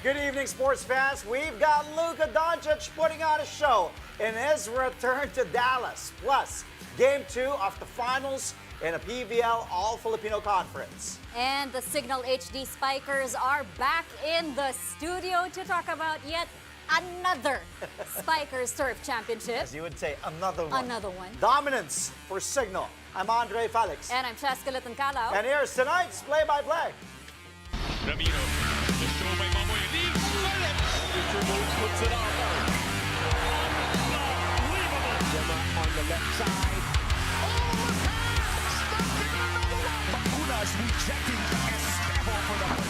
Good evening, sports fans. We've got Luka Doncic putting on a show in his return to Dallas. Plus, Game 2 of the finals in a PVL All-Filipino Conference. And the Signal HD Spikers are back in the studio to talk about yet another Spikers Turf Championship. As you would say, another one. Another one. Dominance for Signal. I'm Andre Felix. And I'm Cheska Calao. And here's tonight's play-by-play. Ramiro, the show by Mamoy leaves it. Mr. Moves puts it on. Unbelievable. Gemma on the left side. Oh, the pass! Stuck in another one. Bacunas rejecting Estevo for the win.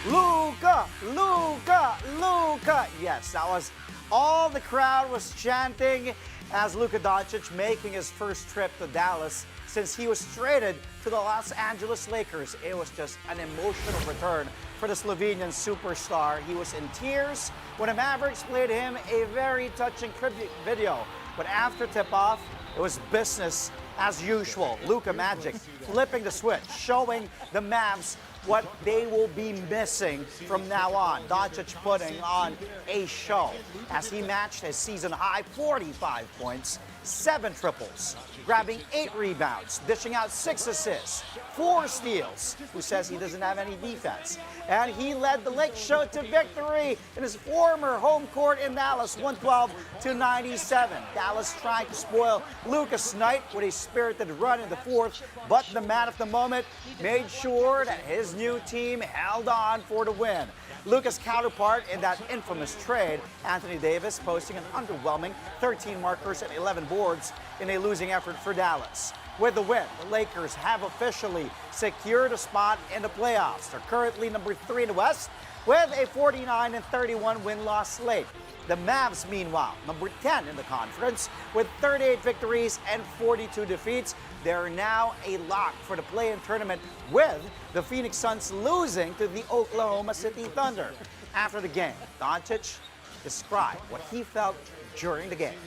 Luka, Luka, Luka. Yes, that was all the crowd was chanting as Luka Doncic making his first trip to Dallas since he was traded to the Los Angeles Lakers. It was just an emotional return for the Slovenian superstar. He was in tears when the Mavericks played him a very touching tribute video. But after tip-off, it was business as usual. Luka Magic flipping the switch, showing the Mavs what they will be missing from now on. Doncic putting on a show as he matched his season-high 45 points, 7 triples, grabbing 8 rebounds, dishing out 6 assists, 4 steals. Who says he doesn't have any defense? And he led the Lake Show to victory in his former home court in Dallas, 112-97. Dallas trying to spoil Luka's night with a spirited run in the fourth, but the man of the moment made sure that his new team held on for the win. Luka's counterpart in that infamous trade, Anthony Davis, posting an underwhelming 13 markers and 11 boards in a losing effort for Dallas. With the win, the Lakers have officially secured a spot in the playoffs. They're currently number 3 in the West with a 49-31 win-loss slate. The Mavs, meanwhile, number 10 in the conference with 38 victories and 42 defeats. They're now a lock for the play-in tournament with the Phoenix Suns losing to the Oklahoma City Thunder. After the game, Doncic described what he felt during the game.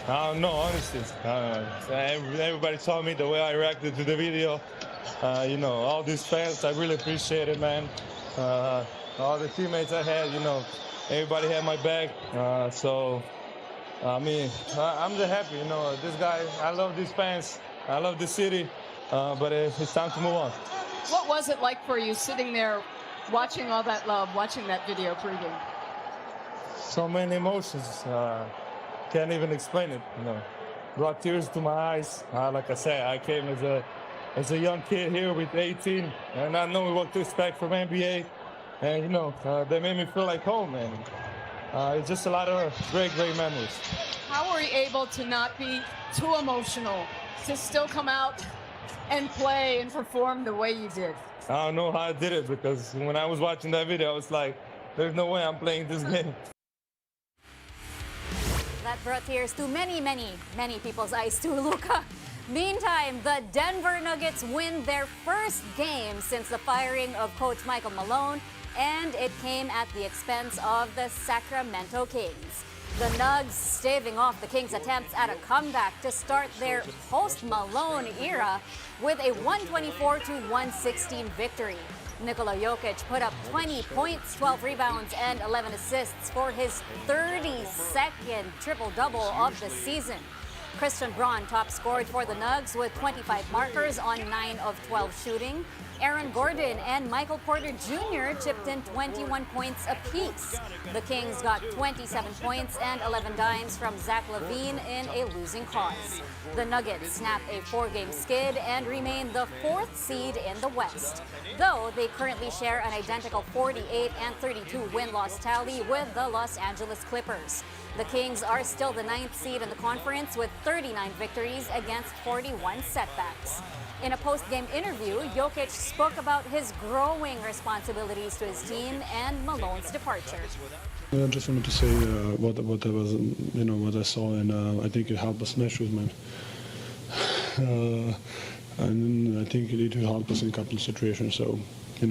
I don't know, honestly. Everybody told me the way I reacted to the video. All these fans, I really appreciate it, man. All the teammates I had, everybody had my back. I'm just happy, this guy, I love these fans. I love the city, but it's time to move on. What was it like for you sitting there watching all that love, watching that video pregame? So many emotions. Can't even explain it, Brought tears to my eyes. Like I said, I came as a young kid here with 18 and not knowing what to expect from NBA. And, they made me feel like home, and it's just a lot of great memories. How were you able to not be too emotional, to still come out and play and perform the way you did? I don't know how I did it, because when I was watching that video, I was like, there's no way I'm playing this game. That brought tears to many people's eyes too, Luka. Meantime, the Denver Nuggets win their first game since the firing of Coach Michael Malone, and it came at the expense of the Sacramento Kings. The Nugs staving off the Kings' attempts at a comeback to start their post-Malone era with a 124-116 victory. Nikola Jokic put up 20 points, 12 rebounds, and 11 assists for his 32nd triple-double of the season. Christian Braun top scored for the Nugs with 25 markers on 9 of 12 shooting. Aaron Gordon and Michael Porter Jr. chipped in 21 points apiece. The Kings got 27 points and 11 dimes from Zach LaVine in a losing cause. The Nuggets snapped a 4-game skid and remain the 4th seed in the West, though they currently share an identical 48 and 32 win-loss tally with the Los Angeles Clippers. The Kings are still the 9th seed in the conference with 39 victories against 41 setbacks. In a post-game interview, Jokic spoke about his growing responsibilities to his team and Malone's departure. I just wanted to say what I was, what I saw, and I think it helped us match with man. And I think it will help us in a couple of situations. So,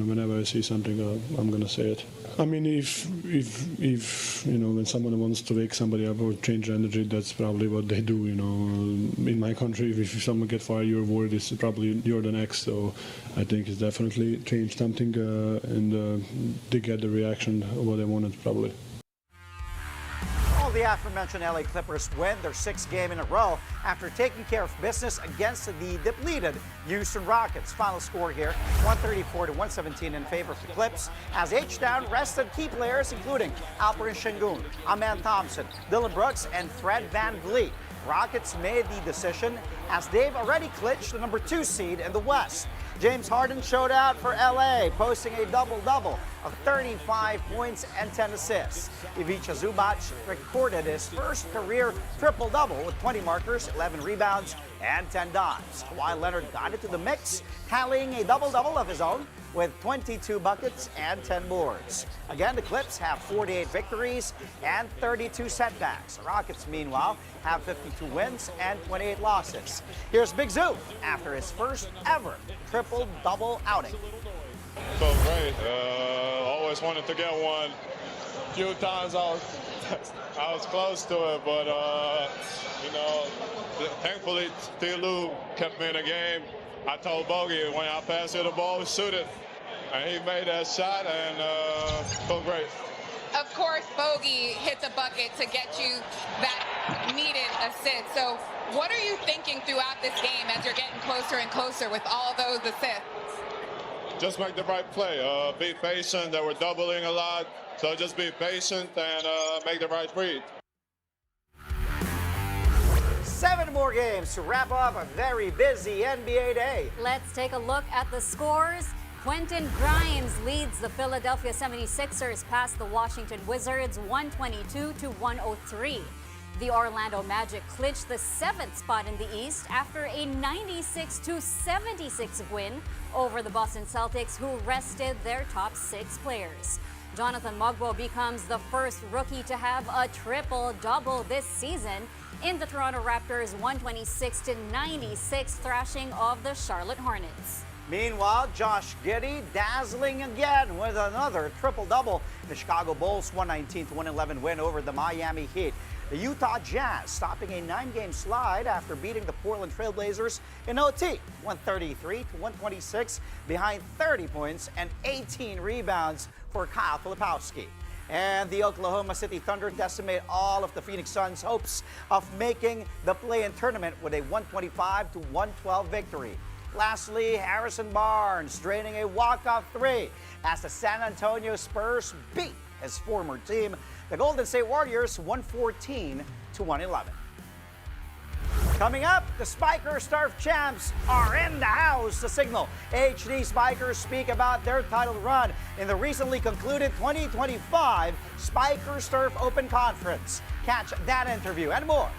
whenever I see something, I'm gonna say it. I mean, if when someone wants to wake somebody up or change energy, that's probably what they do. In my country, if someone get fired, your word is probably you're the next. So I think it's definitely changed something, and they get the reaction what they wanted probably. The aforementioned LA Clippers win their 6th game in a row after taking care of business against the depleted Houston Rockets. Final score here, 134-117 in favor of the Clips, as H-Town rested key players including Alperen Şengün, Amen Thompson, Dylan Brooks, and Fred VanVleet. Rockets made the decision as they've already clinched the number 2 seed in the West. James Harden showed out for LA, posting a double-double of 35 points and 10 assists. Ivica Zubac recorded his first career triple-double with 20 markers, 11 rebounds, and 10 dimes. Kawhi Leonard got into the mix, tallying a double-double of his own with 22 buckets and 10 boards. Again, the Clips have 48 victories and 32 setbacks. The Rockets, meanwhile, have 52 wins and 28 losses. Here's Big Zoo after his first ever triple-double outing. Felt great. Always wanted to get one. A few times I was close to it, but thankfully T. kept me in the game. I told Bogey when I pass you the ball, shoot it, and he made that shot, and felt great. Of course, Bogey hits a bucket to get you that needed assist. So what are you thinking throughout this game as you're getting closer and closer with all those assists? Just make the right play. Be patient. They were doubling a lot, so just be patient and make the right read. 7 more games to wrap up a very busy NBA day. Let's take a look at the scores. Quentin Grimes leads the Philadelphia 76ers past the Washington Wizards 122-103. The Orlando Magic clinched the 7th spot in the East after a 96-76 win over the Boston Celtics, who rested their top 6 players. Jonathan Mugbo becomes the first rookie to have a triple-double this season in the Toronto Raptors' 126-96 thrashing of the Charlotte Hornets. Meanwhile, Josh Giddey dazzling again with another triple-double. The Chicago Bulls' 119-111 win over the Miami Heat. The Utah Jazz stopping a 9-game slide after beating the Portland Trail Blazers in OT, 133-126, behind 30 points and 18 rebounds for Kyle Filipowski. And the Oklahoma City Thunder decimate all of the Phoenix Suns' hopes of making the play-in tournament with a 125-112 victory. Lastly, Harrison Barnes draining a walk-off 3 as the San Antonio Spurs beat his former team, the Golden State Warriors, 114-111. Coming up, the Spikers Turf champs are in the house. The Signal HD Spikers speak about their title run in the recently concluded 2025 Spikers Turf Open Conference. Catch that interview and more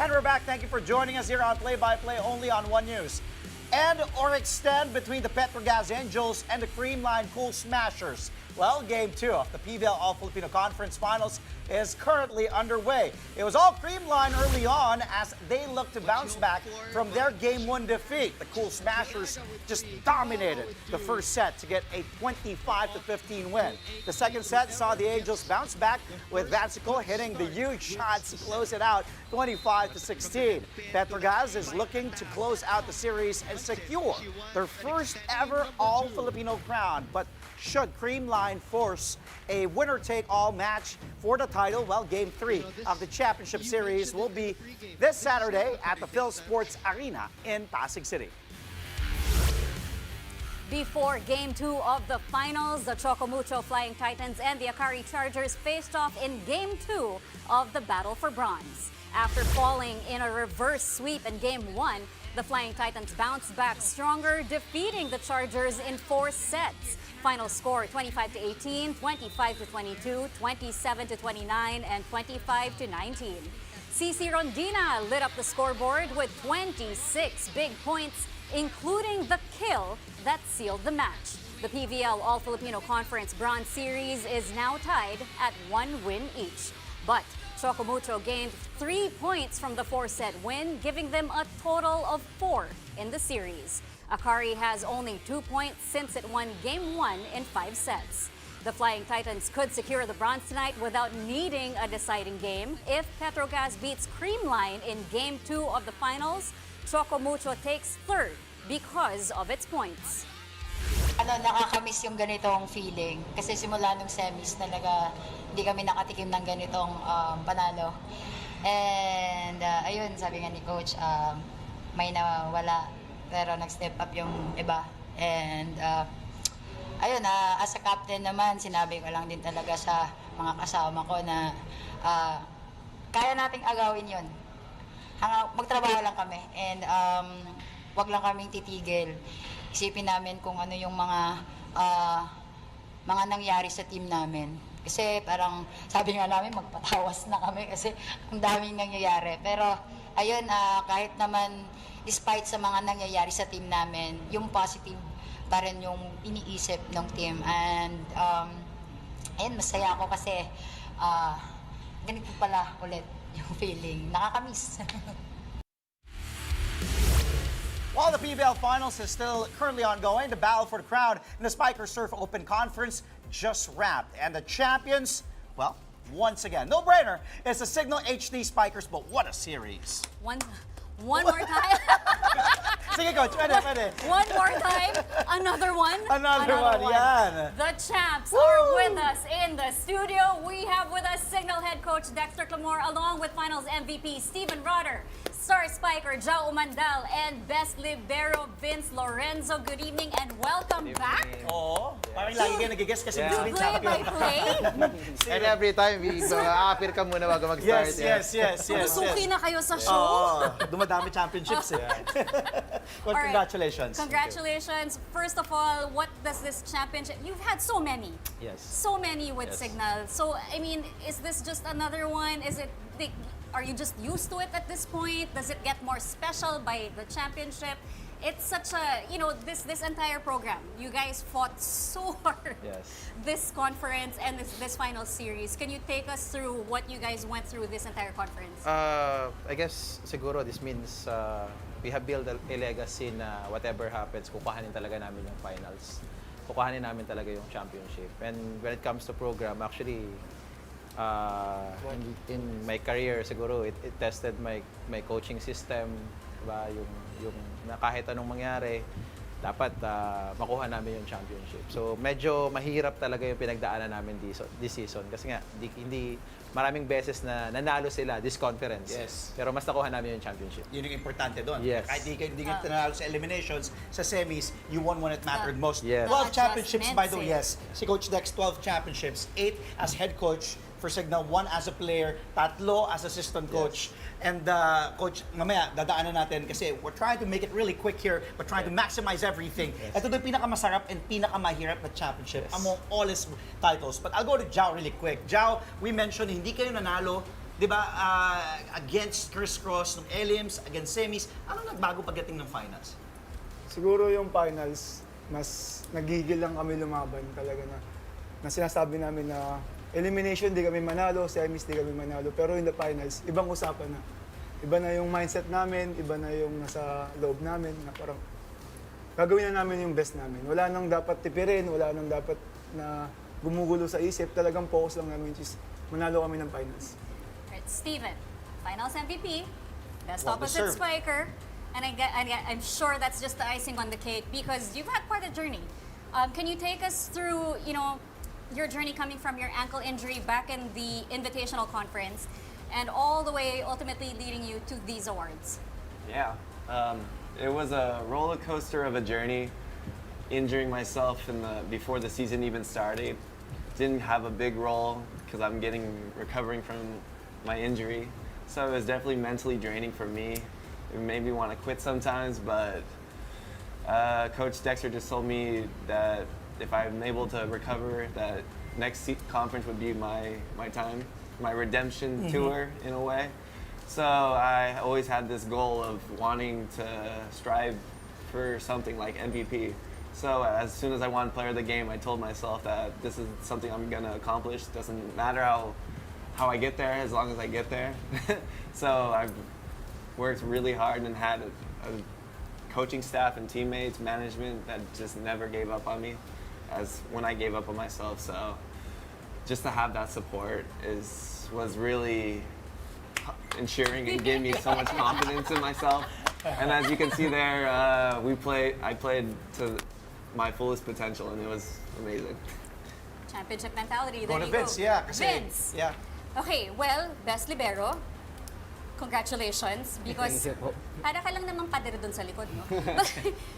And we're back. Thank you for joining us here on Play-by-Play only on One News. End or extend between the Petrogas Angels and the Creamline Cool Smashers. Well, Game 2 of the PBL All-Filipino Conference Finals is currently underway. It was all Creamline early on as they looked to bounce back from their Game 1 defeat. The Cool Smashers just dominated the first set to get a 25-15 win. The second set saw the Angels bounce back with Vansico hitting the huge shots to close it out 25-16. Petrogas is looking to close out the series and secure their first ever All-Filipino crown. But should Creamline force a winner-take-all match for the title? Well, Game 3 of the championship series will be this Saturday at the Phil Sports Arena in Pasig City. Before Game 2 of the finals, the Chocomucho Flying Titans and the Akari Chargers faced off in Game 2 of the Battle for Bronze. After falling in a reverse sweep in Game 1, the Flying Titans bounced back stronger, defeating the Chargers in 4 sets. Final score 25-18, 25-22, 27-29, and 25-19. CC Rondina lit up the scoreboard with 26 big points, including the kill that sealed the match. The PVL All-Filipino Conference Bronze Series is now tied at 1 win each. But Chocomucho gained 3 points from the 4-set win, giving them a total of 4 in the series. Akari has only 2 points since it won Game 1 in 5 sets. The Flying Titans could secure the bronze tonight without needing a deciding game. If Petrogas beats Creamline in Game 2 of the finals, Chocomucho takes third because of its points. Nakakamiss yung ganitong feeling kasi simula nung semis talaga hindi kami nakatikim ng ganitong panalo. And ayun, sabi nga ni Coach, may nawala pero nag-step up yung iba. And ayun, as a captain naman, sinabi ko lang din talaga sa mga kasama ko na kaya nating agawin yun. Magtrabaho lang kami and wag lang kaming titigil. Isipin namin kung ano yung mga nangyari sa team namin. Kasi parang sabi nga namin magpatawas na kami kasi ang daming nangyayari. Pero ayun, kahit naman despite sa mga nangyayari sa team namin, yung positive pa rin yung iniisip ng team. And ayun, masaya ako kasi ganito pala ulit yung feeling. Nakakamiss. While the PBL Finals is still currently ongoing, the battle for the crown in the Spiker Surf Open Conference just wrapped. And the champions, well, once again, no-brainer, it's the Signal HD Spikers, but what a series. One more time. Sige, Coach, pwede. One more time. Another one. Another one, yan. The champs are with us in the studio. We have with us Signal head coach Dexter Clamore along with finals MVP Steven Rotter, star spiker Jao Umandal, and best libero Vince Lorenzo. Good evening and welcome back. Oo, parang lagi kayo nag-guess kasi To play-by-play. And every time, appear ka muna bago mag-start. Yes. Suki na kayo sa show. Oo, dumadami championships eh. Well, All right. congratulations. Congratulations. First of all, what does this championship... You've had so many. Yes. So many with Signal. So, I mean, is this just another one? Is it... Are you just used to it at this point? Does it get more special by the championship? It's such a, this entire program. You guys fought so hard. Yes. This conference and this final series. Can you take us through what you guys went through this entire conference? I guess siguro this means we have built a legacy na whatever happens, kukuhanin talaga namin yung finals. Kukuhanin namin talaga yung championship. And when it comes to program, actually, in my career siguro it tested my coaching system, diba? Yung na kahit anong mangyari dapat makuha namin yung championship. So medyo mahirap talaga yung pinagdaanan namin this season kasi nga hindi maraming beses na nanalo sila this conference. Yes. Pero mas nakuha namin yung championship. Yun yung importante doon. Yes. Kahit hindi kayo nanalo sa eliminations, sa semis, you won when it mattered most. Yes. 12 championships, by the way, Adjustments, yes. Si Coach Dex, 12 championships, 8 as head coach for Signal, 1 as a player, 3 as assistant coach. And Coach, mamaya, dadaanan natin kasi we're trying to make it really quick here, but trying to maximize everything. Ito yung pinakamasarap and pinakamahirap na championship among all his titles. But I'll go to Jao really quick. Jao, we mentioned hindi kayo nanalo di ba, against crisscross ng elims, against semis, ano nagbago pagdating ng finals? Siguro yung finals, mas nagigil lang kami lumaban talaga na sinasabi namin na elimination, di kami manalo, semis, di kami manalo. Pero in the finals, ibang usapan na. Iba na yung mindset namin, iba na yung nasa loob namin, na parang gagawin na namin yung best namin. Wala nang dapat tipirin, wala nang dapat na gumugulo sa isip. Talagang focus lang namin, is manalo kami ng finals. Right, Steven, finals MVP, best Well opposite deserved. spiker, and I'm sure that's just the icing on the cake because you've had quite a journey. Can you take us through, your journey coming from your ankle injury back in the Invitational Conference and all the way ultimately leading you to these awards? Yeah, it was a roller coaster of a journey. Injuring myself before the season even started, didn't have a big role because I'm recovering from my injury. So it was definitely mentally draining for me. It made me want to quit sometimes, but Coach Dexter just told me that if I'm able to recover, that next conference would be my time, my redemption tour in a way. So I always had this goal of wanting to strive for something like MVP. So as soon as I won Player of the Game, I told myself that this is something I'm gonna accomplish. Doesn't matter how I get there, as long as I get there. So I've worked really hard and had a coaching staff and teammates, management that just never gave up on me as when I gave up on myself. So just to have that support was really ensuring and gave me so much confidence in myself. And as you can see there, I played to my fullest potential, and it was amazing. Championship mentality. Go There to you Vince, go. yeah. Kasi, Vince. yeah. Okay, well, best libero. Congratulations, because para ka lang namang pader dun sa likod, no?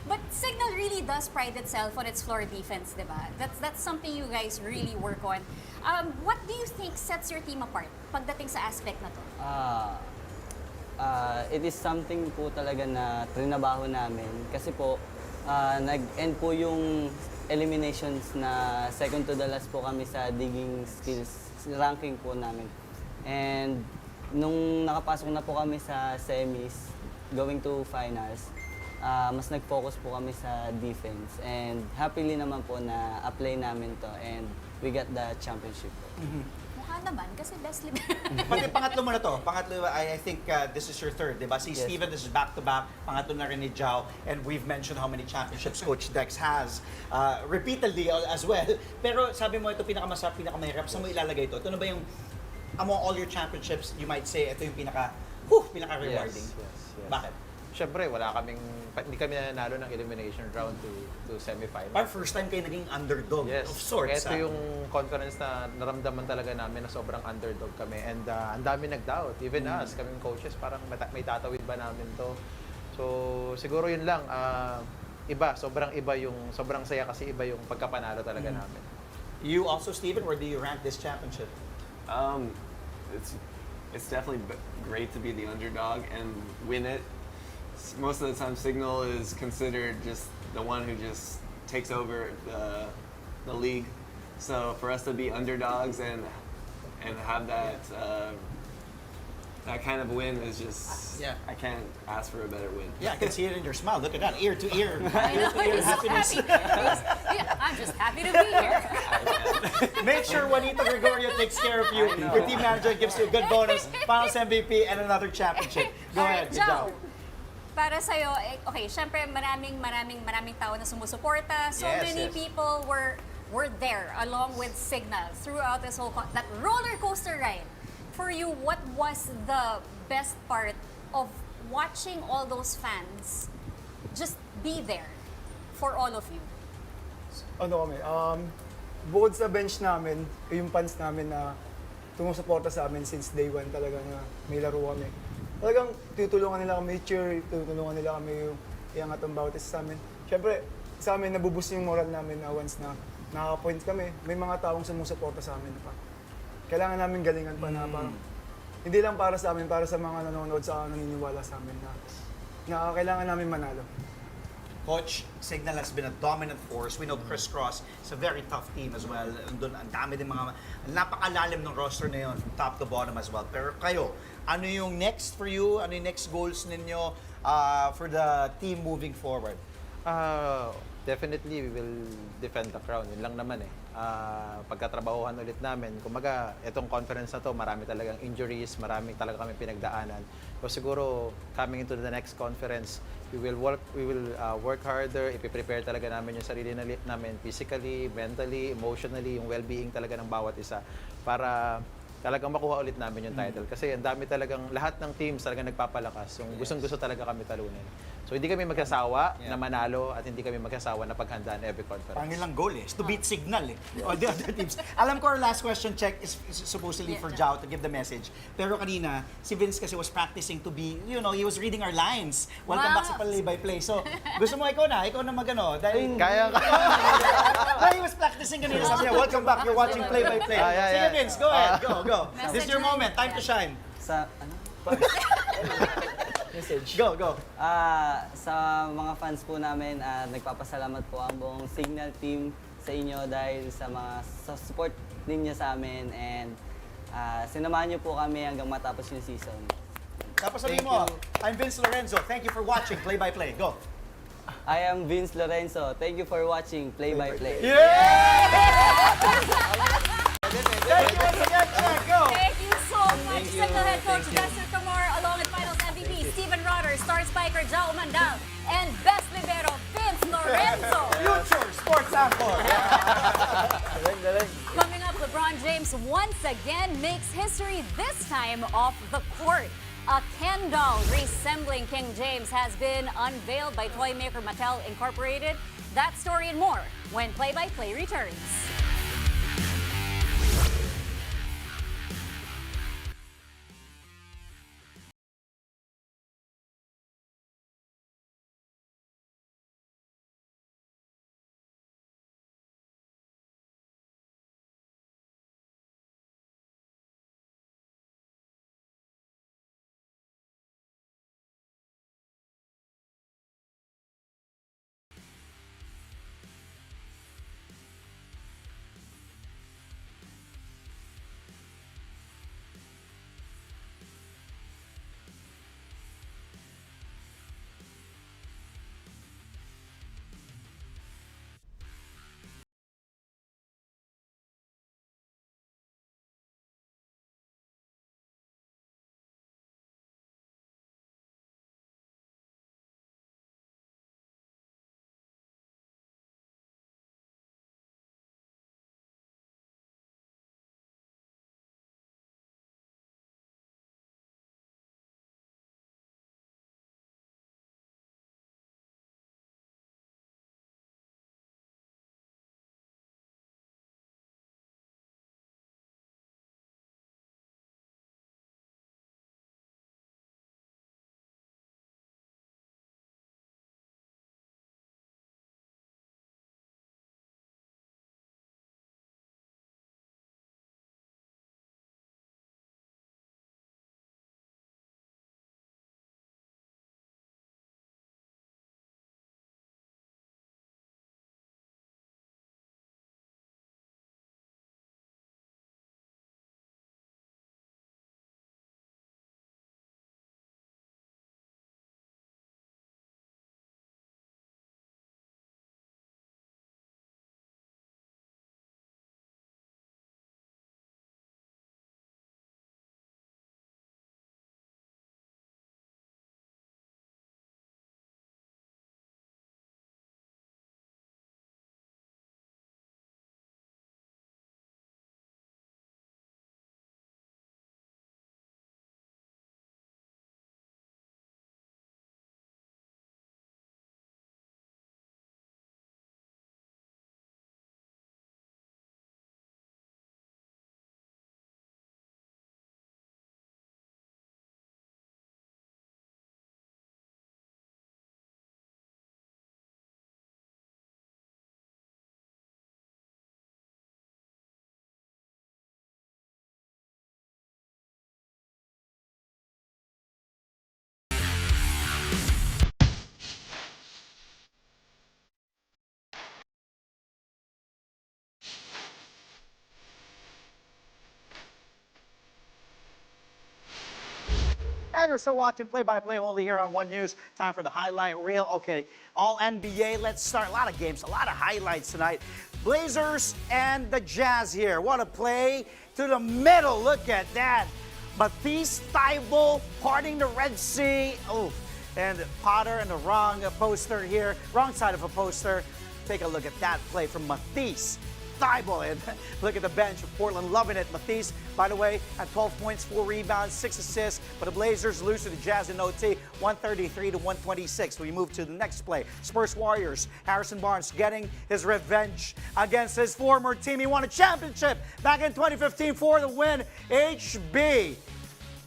But Signal really does pride itself on its floor defense, di ba? That's something you guys really work on. What do you think sets your team apart pagdating sa aspect na to? It is something po talaga na trinabaho namin kasi po nag-end po yung eliminations na second to the last po kami sa digging skills ranking po namin. And nung nakapasok na po kami sa semis, going to finals, mas nag-focus po kami sa defense. And happily naman po na apply namin to and we got the championship po. Mukha naman, kasi best libero. Pati pangatlo mo na to. Pangatlo, I think this is your third, di ba? Si Yes. Steven, this is back-to-back. Pangatlo na rin ni Jao. And we've mentioned how many championships Coach Dex has repeatedly as well. Pero sabi mo, ito pinakamasarap, pinakamahirap. Saan mo ilalagay ito? Ito na ba yung among all your championships, you might say, ito yung pinaka-rewarding? Yes. Bakit? Siyempre, hindi kami nanalo ng elimination round to semifinal. Parang first time kayo naging underdog Yes. of sorts. Ito yung conference na naramdaman talaga namin na sobrang underdog kami. And ang dami nag-doubt. Even us, kaming coaches, parang may tatawid ba namin to? So, siguro yun lang. Sobrang saya kasi iba yung pagkapanalo talaga namin. You also, Steven, where do you rank this championship? It's definitely great to be the underdog and win it. Most of the time, Signal is considered just the one who just takes over the league. So for us to be underdogs and have that kind of win is just, I can't ask for a better win. Yeah, I can see it in your smile. Look at that, ear to ear. I know, he's so happy. I'm just happy to be here. Make sure Juanito Gregorio takes care of you. Your team manager gives you a good bonus, finals MVP, and another championship. Go ahead, Jao. Jao. Para sa'yo, okay, syempre maraming tao na sumusuporta. So many people were there along with Signal throughout this whole that roller coaster ride. For you, what was the best part of watching all those fans just be there for all of you? Ano kami, bukod sa bench namin, yung fans namin na tumusuporta sa amin since day one talaga na may laro kami. Talagang tutulungan nila kami cheer, tutulungan nila kami yung iangat ang bawat isa sa amin. Siyempre, sa amin, nabubus yung moral namin na once na nakaka-point kami, may mga taong sumusuporta sa amin pa. Kailangan namin galingan pa na parang, hindi lang para sa amin, para sa mga nanonood sa naniniwala sa amin na kailangan namin manalo. Coach, Signal has been a dominant force. We know Chris Cross is a very tough team as well. Andun, ang dami din mga, napakalalim ng roster na yun, top to bottom as well. Pero kayo, ano yung next for you? Ano yung next goals ninyo for the team moving forward? Definitely, we will defend the crown. Yun lang naman eh. Pagkatrabahuhan ulit namin, kumaga, itong conference na to, marami talagang injuries, marami talaga kami pinagdaanan. So siguro, coming into the next conference, we will work harder, ipiprepare talaga namin yung sarili namin physically, mentally, emotionally, yung well-being talaga ng bawat isa para talagang makuha ulit namin yung title. Kasi ang dami talagang, lahat ng teams talagang nagpapalakas. Yung gustong-gusto talaga kami talunin. So hindi kami magsasawa na manalo at hindi kami magsasawa na paghandaan every conference. Pangilang goal is to beat Signal or the other teams. Alam ko our last question check is supposedly for Jao to give the message. Pero kanina, si Vince kasi was practicing to be, you know, he was reading our lines. Welcome back sa Play-by-Play. So, gusto mo ikaw na magano. Dahil, kaya ka. he was practicing kanina. Sabi niya, welcome back, you're watching Play-by-Play. Sige Vince, go ahead, go. This is your moment, time to shine. Sa, ano? Message. Go. Sa mga fans po namin, nagpapasalamat po ang buong Signal team sa inyo dahil sa support ninyo sa amin and sinamahan niyo po kami hanggang matapos yung season. Tapos sabihin mo, I'm Vince Lorenzo. Thank you for watching Play-by-Play. Go. I am Vince Lorenzo. Thank you for watching Play-by-Play. Thank you once again, Check. Go. Thank you so much, Signal Head Coach Dexter Camor, along with Finals MVP Steven Rotter, Star Spiker Jao Mandal, and Best Libero Vince Lorenzo. Future sports anchor. Coming up, LeBron James once again makes history, this time off the court. A Ken doll resembling King James has been unveiled by toy maker Mattel Incorporated. That story and more when Play-by-Play returns. You're still watching play-by-play only here on One News. Time for the highlight reel. Okay, all NBA. Let's start. A lot of games, a lot of highlights tonight. Blazers and the Jazz here. What a play to the middle. Look at that. Matisse Thybulle parting the Red Sea. Oh, and Potter in the wrong poster here. Wrong side of a poster. Take a look at that play from Matisse Thybulle. And look at the bench of Portland loving it. Matisse, by the way, had 12 points, 4 rebounds, 6 assists. But the Blazers lose to the Jazz in OT, 133-126. We move to the next play. Spurs Warriors. Harrison Barnes getting his revenge against his former team. He won a championship back in 2015 for the win. HB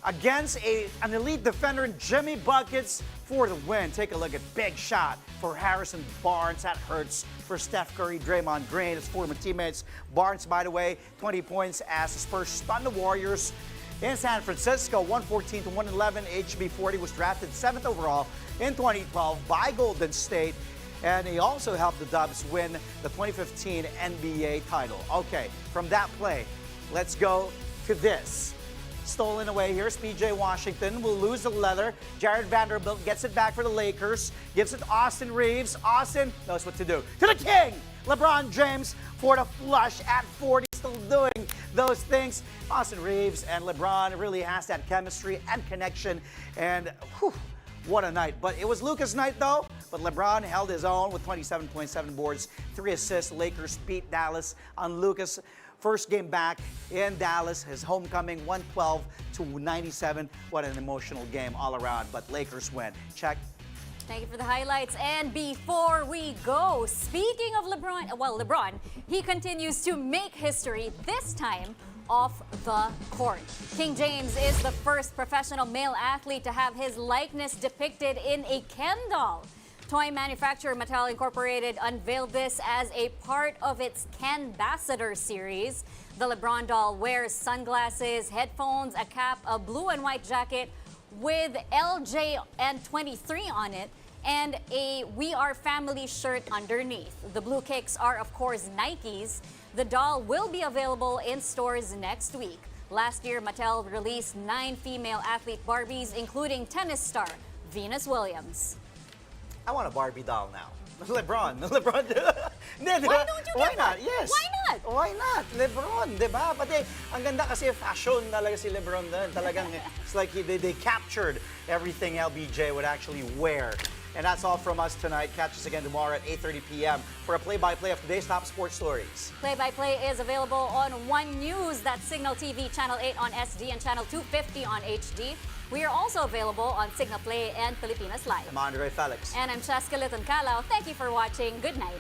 against an elite defender in Jimmy Buckets for the win. Take a look at big shot for Harrison Barnes. That hurts for Steph Curry, Draymond Green, his former teammates. Barnes, by the way, 20 points as the Spurs stun the Warriors in San Francisco, 114-111. HB40 was drafted 7th overall in 2012 by Golden State, and he also helped the Dubs win the 2015 NBA title. Okay, from that play, let's go to this. Stolen away. Here's P.J. Washington. Will lose the leather. Jared Vanderbilt gets it back for the Lakers. Gives it to Austin Reeves. Austin knows what to do. To the king! LeBron James for the flush at 40. Still doing those things. Austin Reeves and LeBron really has that chemistry and connection. And whew, what a night. But it was Luka's night, though. But LeBron held his own with 27.7 boards, 3 assists. Lakers beat Dallas on Luka's first game back in Dallas, his homecoming, 112-97. What an emotional game all around, but Lakers win. Check. Thank you for the highlights. And before we go, speaking of LeBron, he continues to make history, this time off the court. King James is the first professional male athlete to have his likeness depicted in a Ken doll. Toy manufacturer Mattel Incorporated unveiled this as a part of its Canbassador series. The LeBron doll wears sunglasses, headphones, a cap, a blue and white jacket with LJ and 23 on it, and a We Are Family shirt underneath. The blue kicks are, of course, Nikes. The doll will be available in stores next week. Last year, Mattel released 9 female athlete Barbies, including tennis star Venus Williams. I want a Barbie doll now. LeBron. Why don't you Why get not? one? Yes. Why not? Why not? LeBron, di ba? Pati, ang ganda kasi fashion talaga si LeBron doon. Talagang, it's like they captured everything LBJ would actually wear. And that's all from us tonight. Catch us again tomorrow at 8:30 p.m. for a play-by-play of today's top sports stories. Play-by-play is available on One News, that's Signal TV Channel 8 on SD and Channel 250 on HD. We are also available on Signal Play and Pilipinas Live. I'm Andre Felix. And I'm Cheska Liton Calao. Thank you for watching. Good night.